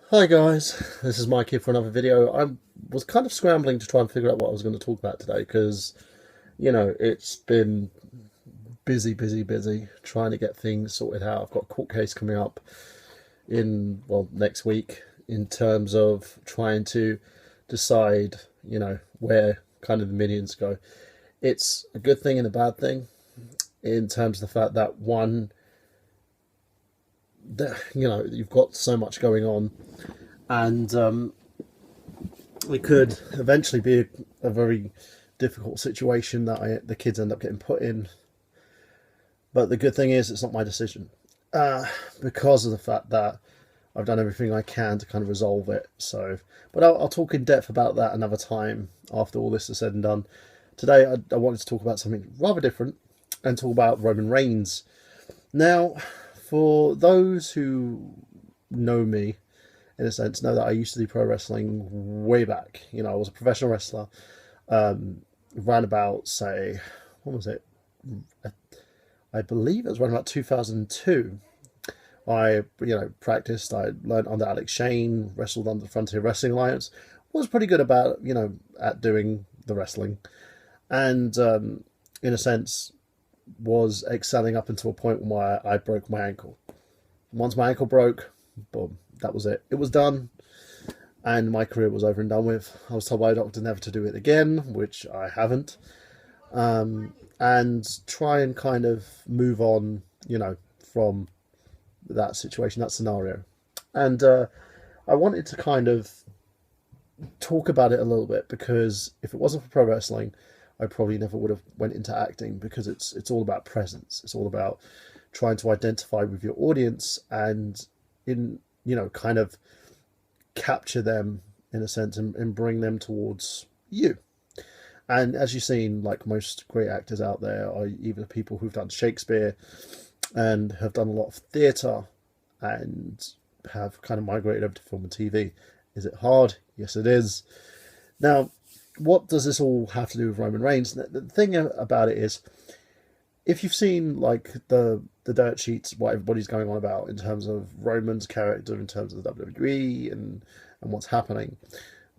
Hi guys, this is Mike here for another video. I was kind of scrambling to try and figure out what I was going to talk about today because, it's been busy trying to get things sorted out. I've got a court case coming up next week in terms of trying to decide, where kind of the minions go. It's a good thing and a bad thing in terms of the fact that one, you've got so much going on and it could eventually be a very difficult situation that the kids end up getting put in. But the good thing is, it's not my decision because of the fact that I've done everything I can to kind of resolve it. So, but I'll talk in depth about that another time after all this is said and done. Today, I wanted to talk about something rather different and talk about Roman Reigns. Now, for those who know me, in a sense, know that I used to do pro wrestling way back. I was a professional wrestler. Around about, say, what was it? I believe it was around about 2002. I, practiced. I learned under Alex Shane, wrestled under the Frontier Wrestling Alliance. Was pretty good about, at doing the wrestling, and in a sense, was excelling up until a point where I broke my ankle. Once my ankle broke, boom, that was it. It was done, and my career was over and done with. I was told by a doctor never to do it again, which I haven't, and try and kind of move on, from that situation, that scenario. And I wanted to kind of talk about it a little bit because if it wasn't for pro wrestling, I probably never would have went into acting because it's all about presence. It's all about trying to identify with your audience and kind of capture them in a sense and bring them towards you. And as you've seen, like most great actors out there are either people who've done Shakespeare and have done a lot of theatre and have kind of migrated over to film and TV. Is it hard? Yes, it is. Now, what does this all have to do with Roman Reigns? The thing about it is, if you've seen like the dirt sheets, what everybody's going on about in terms of Roman's character, in terms of the WWE and what's happening,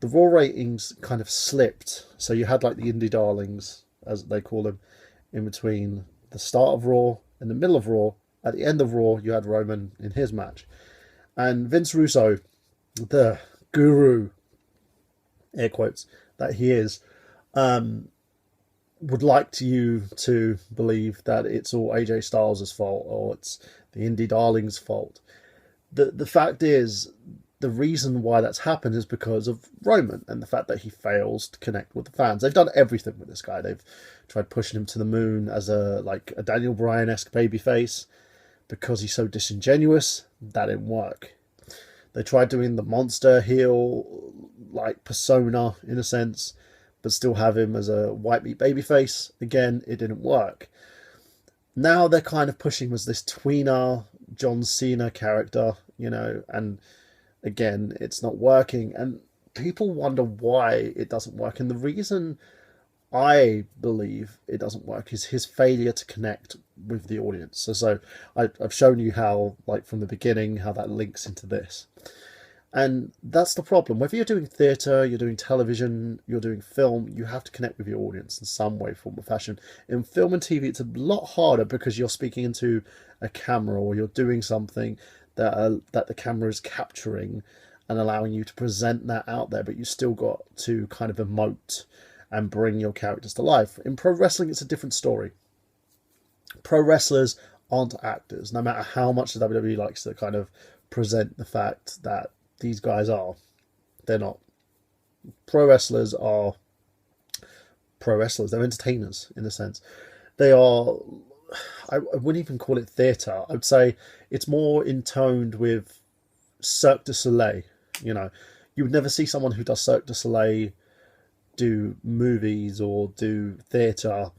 the Raw ratings kind of slipped. So you had like the indie darlings, as they call them, in between the start of Raw and the middle of Raw. At the end of Raw, you had Roman in his match, and Vince Russo, the guru, air quotes, that he is, would like you to believe that it's all AJ Styles' fault or it's the indie darlings' fault. The fact is, the reason why that's happened is because of Roman and the fact that he fails to connect with the fans. They've done everything with this guy. They've tried pushing him to the moon as a Daniel Bryan-esque babyface because he's so disingenuous. That didn't work. They tried doing the monster heel like persona in a sense, but still have him as a white meat babyface. Again, it didn't work. Now they're kind of pushing him as this tweener John Cena character, and again, it's not working. And people wonder why it doesn't work. And the reason I believe it doesn't work is his failure to connect with the audience. So I've shown you how, like from the beginning, how that links into this. And that's the problem. Whether you're doing theatre, you're doing television, you're doing film, you have to connect with your audience in some way, form, or fashion. In film and TV, it's a lot harder because you're speaking into a camera or you're doing something that the camera is capturing and allowing you to present that out there, but you still got to kind of emote and bring your characters to life. In pro wrestling, it's a different story. Pro wrestlers aren't actors, no matter how much the WWE likes to kind of present the fact that these guys are. They're not. Pro wrestlers are pro wrestlers. They're entertainers in a sense. They are. I wouldn't even call it theatre. I would say it's more intoned with Cirque du Soleil. You would never see someone who does Cirque du Soleil do movies or do theatre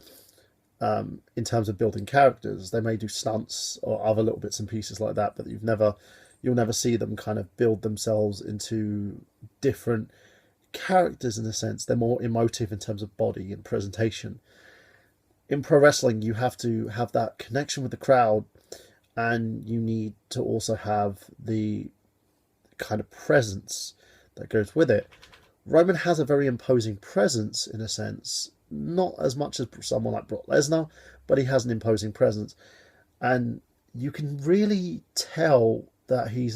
in terms of building characters. They may do stunts or other little bits and pieces like that, but you'll never see them kind of build themselves into different characters in a sense. They're more emotive in terms of body and presentation. In pro wrestling, you have to have that connection with the crowd, and you need to also have the kind of presence that goes with it. Roman has a very imposing presence in a sense, not as much as someone like Brock Lesnar, but he has an imposing presence. And you can really tell that he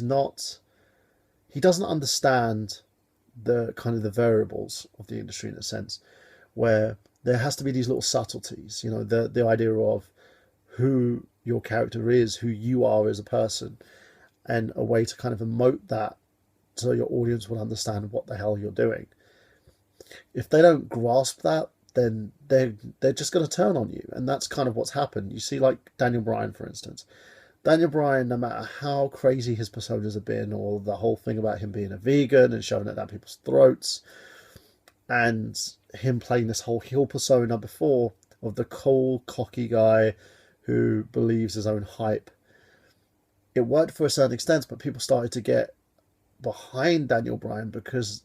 doesn't understand the kind of the variables of the industry in a sense, where there has to be these little subtleties, the idea of who your character is, who you are as a person, and a way to kind of emote that so your audience will understand what the hell you're doing. If they don't grasp that, then they're just going to turn on you, and that's kind of what's happened. You see, like Daniel Bryan, for instance. Daniel Bryan, no matter how crazy his personas have been, or the whole thing about him being a vegan and shoving it down people's throats, and him playing this whole heel persona before of the cool, cocky guy who believes his own hype, it worked for a certain extent, but people started to get behind Daniel Bryan because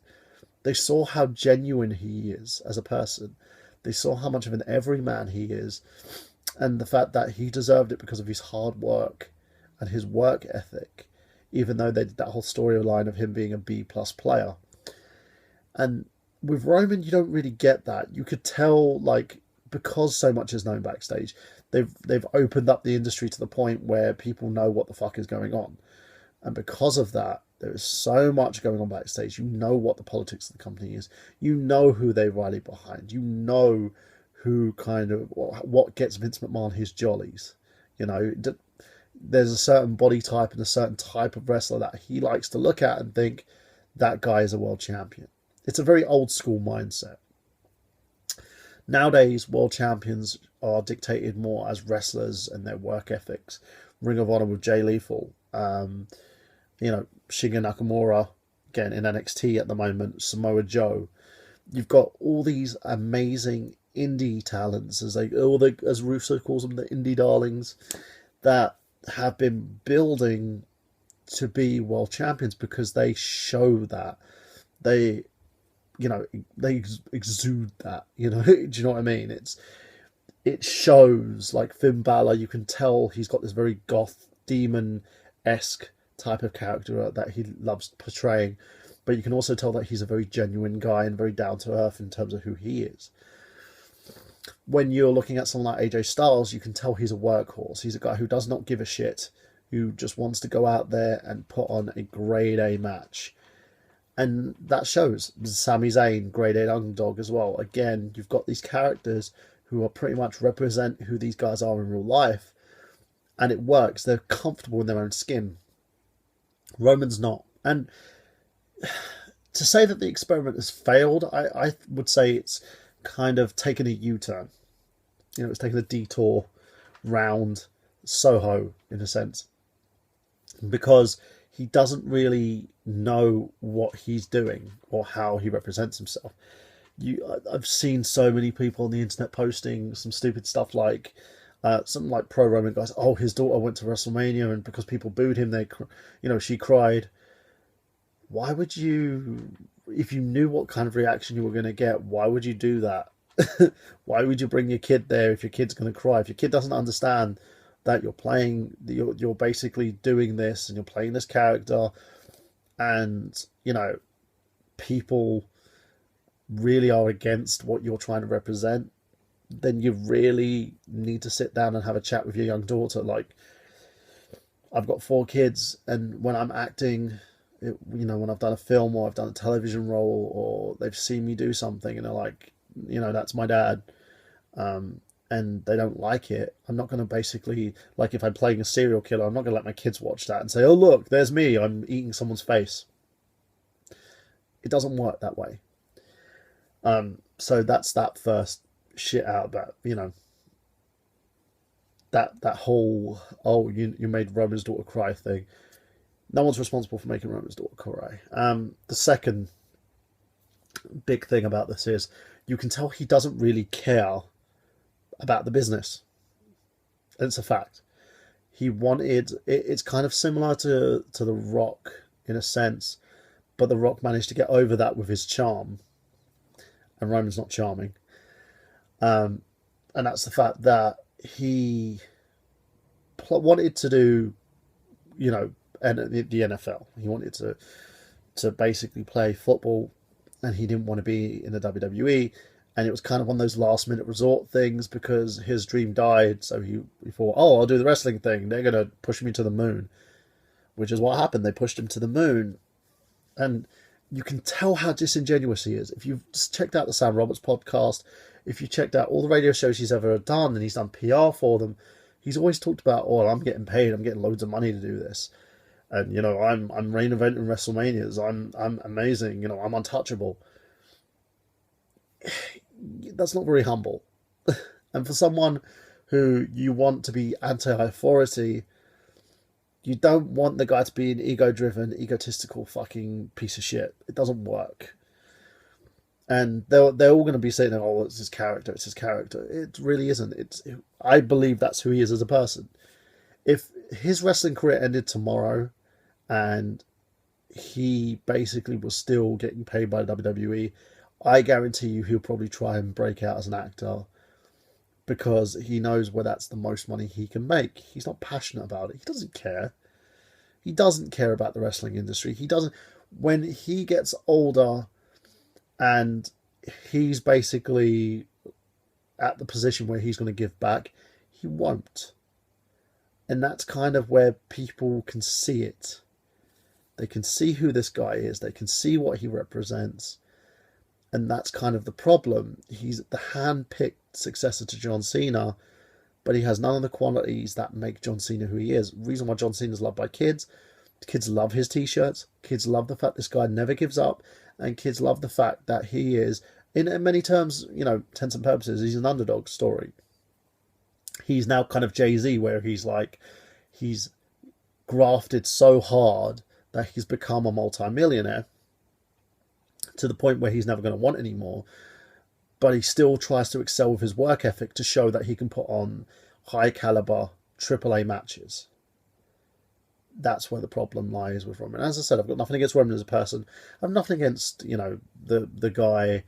they saw how genuine he is as a person. They saw how much of an everyman he is, and the fact that he deserved it because of his hard work and his work ethic, even though they did that whole storyline of him being a B-plus player. And with Roman, you don't really get that. You could tell, like, because so much is known backstage, they've opened up the industry to the point where people know what the fuck is going on. And because of that, there is so much going on backstage. You know what the politics of the company is. You know who they rally behind. You know who kind of, what gets Vince McMahon his jollies. There's a certain body type and a certain type of wrestler that he likes to look at and think, that guy is a world champion. It's a very old school mindset. Nowadays, world champions are dictated more as wrestlers and their work ethics. Ring of Honor with Jay Lethal. Shingo Nakamura, again, in NXT at the moment. Samoa Joe. You've got all these amazing indie talents, as Russo calls them, the indie darlings, that have been building to be world champions because they show that. They exude that, do you know what I mean? It shows, like Finn Balor, you can tell he's got this very goth, demon-esque type of character that he loves portraying, but you can also tell that he's a very genuine guy and very down-to-earth in terms of who he is. When you're looking at someone like AJ Styles, you can tell he's a workhorse. He's a guy who does not give a shit, who just wants to go out there and put on a grade A match. And that shows. Sami Zayn, grade A underdog as well. Again, you've got these characters who are pretty much represent who these guys are in real life. And it works. They're comfortable in their own skin. Roman's not. And to say that the experiment has failed, I would say it's kind of taken a U-turn. It's taken a detour round Soho, in a sense. Because he doesn't really know what he's doing or how he represents himself. I've seen so many people on the internet posting some stupid stuff like something like pro Roman guys. Oh, his daughter went to WrestleMania and because people booed him, she cried. Why would you, if you knew what kind of reaction you were going to get, why would you do that? Why would you bring your kid there if your kid's going to cry? If your kid doesn't understand that you're basically doing this and you're playing this character, and people really are against what you're trying to represent, then you really need to sit down and have a chat with your young daughter. Like, I've got 4 kids, and when I'm acting, when I've done a film or I've done a television role or they've seen me do something and they're like, that's my dad, and they don't like it, I'm not going to basically, like if I'm playing a serial killer, I'm not going to let my kids watch that and say, oh look, there's me, I'm eating someone's face. It doesn't work that way. So that's that first shit out about, that whole, oh, you made Roman's daughter cry thing. No one's responsible for making Roman's daughter cry. The second big thing about this is you can tell he doesn't really care about the business. It's a fact. He wanted, it's kind of similar to The Rock in a sense, but The Rock managed to get over that with his charm, and Roman's not charming. And that's the fact that he wanted to do, the NFL. He wanted to basically play football, and he didn't want to be in the WWE. And it was kind of one of those last minute resort things because his dream died. So he thought, oh, I'll do the wrestling thing. They're going to push me to the moon, which is what happened. They pushed him to the moon. And you can tell how disingenuous he is. If you've checked out the Sam Roberts podcast, if you checked out all the radio shows he's ever done, and he's done PR for them, he's always talked about, oh, I'm getting paid. I'm getting loads of money to do this. And, you know, I'm main eventing WrestleManias. I'm amazing. You know, I'm untouchable. That's not very humble. And for someone who you want to be anti-authority, you don't want the guy to be an ego-driven, egotistical fucking piece of shit. It doesn't work. And they're all going to be saying, oh, it's his character, it's his character. It really isn't. I believe that's who he is as a person. If his wrestling career ended tomorrow and he basically was still getting paid by WWE, I guarantee you he'll probably try and break out as an actor because he knows where that's the most money he can make. He's not passionate about it. He doesn't care. He doesn't care about the wrestling industry. He doesn't. When he gets older and he's basically at the position where he's going to give back, he won't. And that's kind of where people can see it. They can see who this guy is. They can see what he represents. And that's kind of the problem. He's the hand-picked successor to John Cena, but he has none of the qualities that make John Cena who he is. The reason why John Cena is loved by kids, kids love his t-shirts, kids love the fact this guy never gives up, and kids love the fact that he is, in many terms, you know, intents and purposes, he's an underdog story. He's now kind of Jay-Z, where he's grafted so hard that he's become a multi-millionaire, to the point where he's never going to want any more, but he still tries to excel with his work ethic to show that he can put on high caliber AAA matches. That's where the problem lies with Roman. As I said, I've got nothing against Roman as a person. I have nothing against, you know, the guy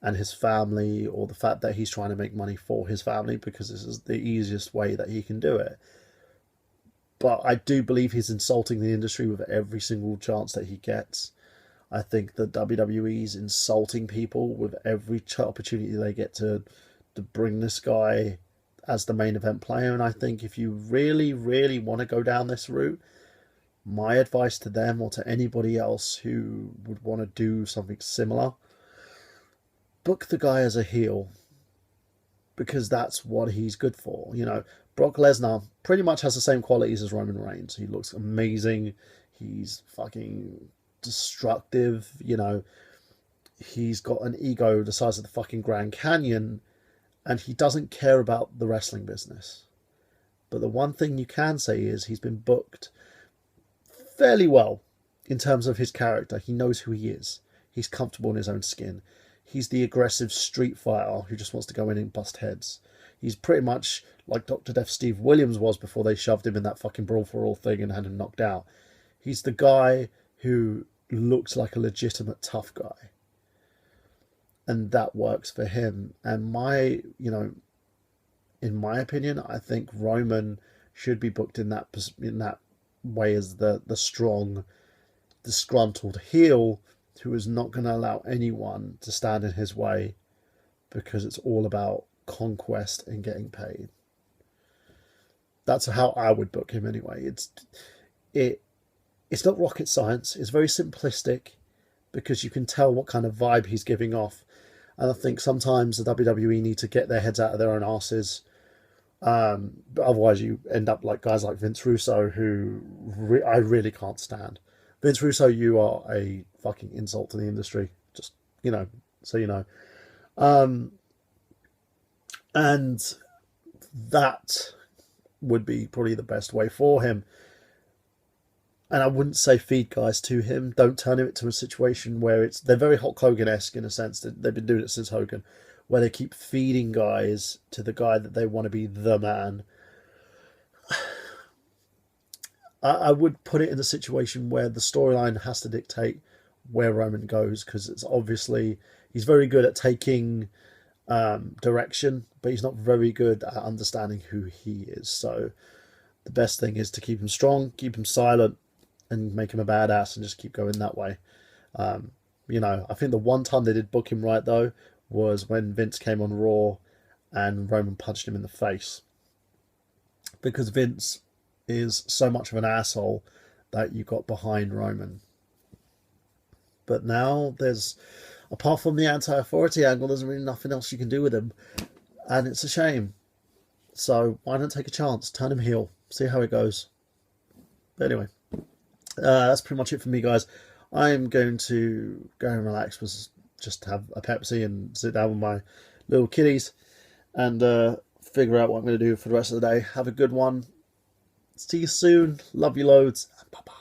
and his family, or the fact that he's trying to make money for his family, because this is the easiest way that he can do it. But I do believe he's insulting the industry with every single chance that he gets. I think the WWE's insulting people with every opportunity they get to bring this guy as the main event player. And I think if you really, really want to go down this route, my advice to them, or to anybody else who would want to do something similar, book the guy as a heel, because that's what he's good for. You know, Brock Lesnar pretty much has the same qualities as Roman Reigns. He looks amazing. He's fucking destructive, you know. He's got an ego the size of the fucking Grand Canyon, and he doesn't care about the wrestling business. But the one thing you can say is he's been booked fairly well in terms of his character. He knows who he is. He's comfortable in his own skin. He's the aggressive street fighter who just wants to go in and bust heads. He's pretty much like Dr. Death Steve Williams was before they shoved him in that fucking Brawl for All thing and had him knocked out. He's the guy who looks like a legitimate tough guy. And that works for him. And in my opinion, I think Roman should be booked in that way as the strong, disgruntled heel who is not going to allow anyone to stand in his way, because it's all about conquest and getting paid. That's how I would book him anyway. It's not rocket science. It's very simplistic, because you can tell what kind of vibe he's giving off. And I think sometimes the WWE need to get their heads out of their own asses. But otherwise you end up like guys like Vince Russo, who I really can't stand. Vince Russo, you are a fucking insult to the industry. Just, you know, so you know. And that would be probably the best way for him. And I wouldn't say feed guys to him. Don't turn it into a situation where they're very Hulk Hogan-esque in a sense that they've been doing it since Hogan, where they keep feeding guys to the guy that they want to be the man. I would put it in a situation where the storyline has to dictate where Roman goes, because it's obviously he's very good at taking direction, but he's not very good at understanding who he is. So the best thing is to keep him strong, keep him silent, and make him a badass and just keep going that way. I think the one time they did book him right, though, was when Vince came on Raw and Roman punched him in the face. Because Vince is so much of an asshole that you got behind Roman. But now apart from the anti-authority angle, there's really nothing else you can do with him. And it's a shame. So why not take a chance? Turn him heel. See how it goes. But anyway, that's pretty much it for me, guys. I'm going to go and relax, just have a Pepsi and sit down with my little kitties and figure out what I'm going to do for the rest of the day. Have a good one. See you soon. Love you loads. Bye-bye.